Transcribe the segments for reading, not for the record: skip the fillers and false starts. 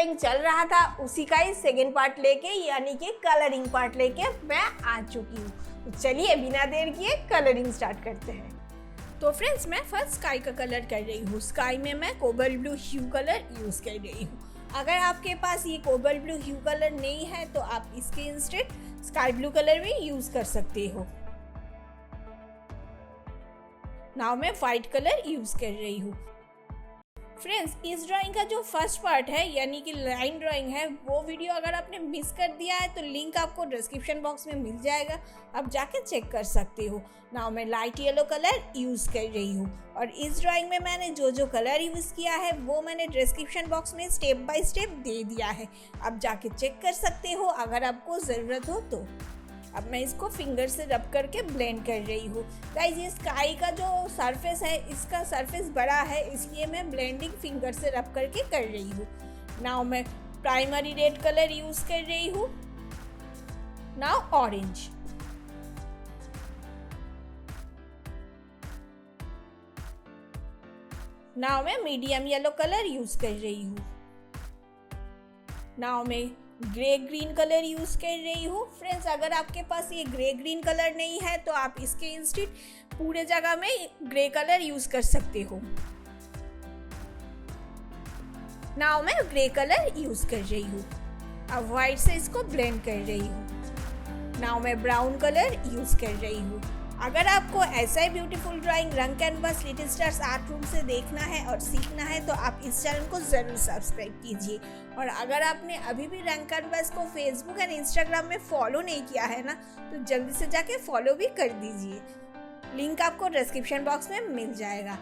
Drawing चल रहा था उसी का ही सेकेंड पार्ट लेके यानी कि कलरिंग पार्ट लेके मैं आ चुकी हूँ। तो चलिए बिना देर किए कलरिंग स्टार्ट करते हैं। तो फ्रेंड्स मैं फर्स्ट स्काई का कलर कर रही हूँ। स्काई में मैं कोबल ब्लू ह्यू कलर यूज़ कर रही हूँ। अगर आपके पास ये कोबल ब्लू ह्यू कलर नहीं है तो आप इसके इंस्टेड स्काई ब्लू कलर भी यूज़ कर सकते हो। नाउ मैं वाइट कलर यूज़ कर रही हूँ। फ्रेंड्स इस ड्राइंग का जो फर्स्ट पार्ट है यानी कि लाइन ड्राइंग है वो वीडियो अगर आपने मिस कर दिया है तो लिंक आपको डिस्क्रिप्शन बॉक्स में मिल जाएगा, आप जाके चेक कर सकते हो। नाउ मैं लाइट येलो कलर यूज़ कर रही हूँ और इस ड्राइंग में मैंने जो कलर यूज़ किया है वो मैंने डिस्क्रिप्शन बॉक्स में स्टेप बाय स्टेप दे दिया है, आप जाके चेक कर सकते हो अगर आपको ज़रूरत हो तो। अब मैं इसको फिंगर से रब करके ब्लेंड कर रही हूँ। गाइस ये स्काई का जो सरफेस है इसका सरफेस बड़ा है इसलिए मैं ब्लेंडिंग फिंगर से रब करके कर रही हूँ। नाउ मैं प्राइमरी रेड कलर यूज़ कर रही हूँ। Now orange. नाउ मैं मीडियम येलो कलर यूज़ कर रही हूँ। नाउ मैं ग्रे ग्रीन कलर यूज़ कर रही हूँ। फ्रेंड्स अगर आपके पास ये ग्रे ग्रीन कलर नहीं है तो आप इसके इंस्टेड पूरे जगह में ग्रे कलर यूज़ कर सकते हो। नाउ मैं ग्रे कलर यूज़ कर रही हूँ। अब वाइट से इसको ब्लेंड कर रही हूँ। नाउ मैं ब्राउन कलर यूज़ कर रही हूँ। अगर आपको ऐसा ही ब्यूटीफुल ड्राइंग रंग canvas little stars art room से देखना है और सीखना है तो आप इस चैनल को ज़रूर सब्सक्राइब कीजिए। और अगर आपने अभी भी रंग कैनवास को फेसबुक एंड इंस्टाग्राम में फॉलो नहीं किया है ना तो जल्दी से जाके फॉलो भी कर दीजिए, लिंक आपको डिस्क्रिप्शन बॉक्स में मिल जाएगा।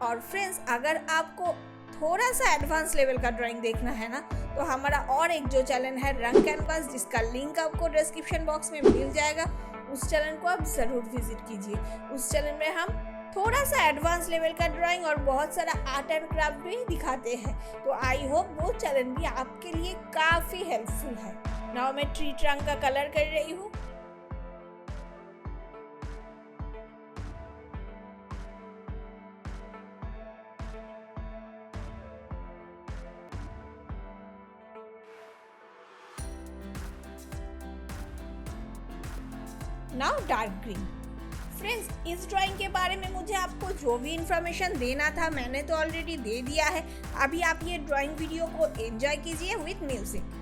और फ्रेंड्स अगर आपको थोड़ा सा एडवांस लेवल का ड्राइंग देखना है ना तो हमारा और एक जो चैनल है रंग कैनवास जिसका लिंक आपको डिस्क्रिप्शन बॉक्स में मिल जाएगा, उस चैनल को आप ज़रूर विजिट कीजिए। उस चैनल में हम थोड़ा सा एडवांस लेवल का ड्राइंग और बहुत सारा आर्ट एंड क्राफ्ट भी दिखाते हैं, तो आई होप वो चैनल भी आपके लिए काफ़ी हेल्पफुल है। नाउ मैं ट्री ट्रंक का कलर कर रही हूँ। Now dark green. फ्रेंड्स इस ड्राइंग के बारे में मुझे आपको जो भी इंफॉर्मेशन देना था मैंने तो ऑलरेडी दे दिया है। अभी आप ये ड्राइंग वीडियो को एंजॉय कीजिए विथ म्यूजिक।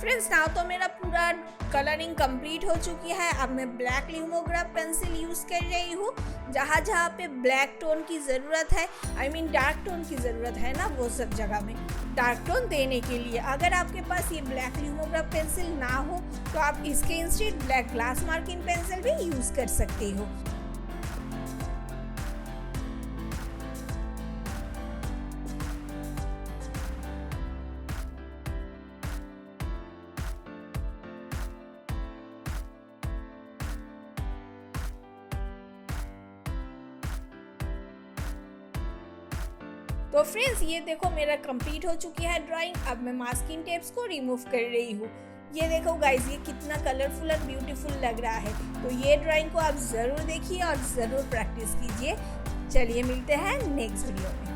फ्रेंड्स नाउ तो मेरा पूरा कलरिंग कंप्लीट हो चुकी है। अब मैं ब्लैक लिमोग्राफ पेंसिल यूज़ कर रही हूँ। जहाँ जहाँ पे ब्लैक टोन की ज़रूरत है, आई मीन डार्क टोन की ज़रूरत है ना, वो सब जगह में डार्क टोन देने के लिए अगर आपके पास ये ब्लैक लिमोग्राफ पेंसिल ना हो तो आप इसके instead black glass marking pencil भी यूज़ कर सकते हो। तो फ्रेंड्स ये देखो मेरा कंप्लीट हो चुकी है ड्राइंग। अब मैं मास्किंग टेप्स को रिमूव कर रही हूँ। ये देखो गाइज ये कितना कलरफुल और ब्यूटीफुल लग रहा है। तो ये ड्राइंग को आप ज़रूर देखिए और ज़रूर प्रैक्टिस कीजिए। चलिए मिलते हैं नेक्स्ट वीडियो में।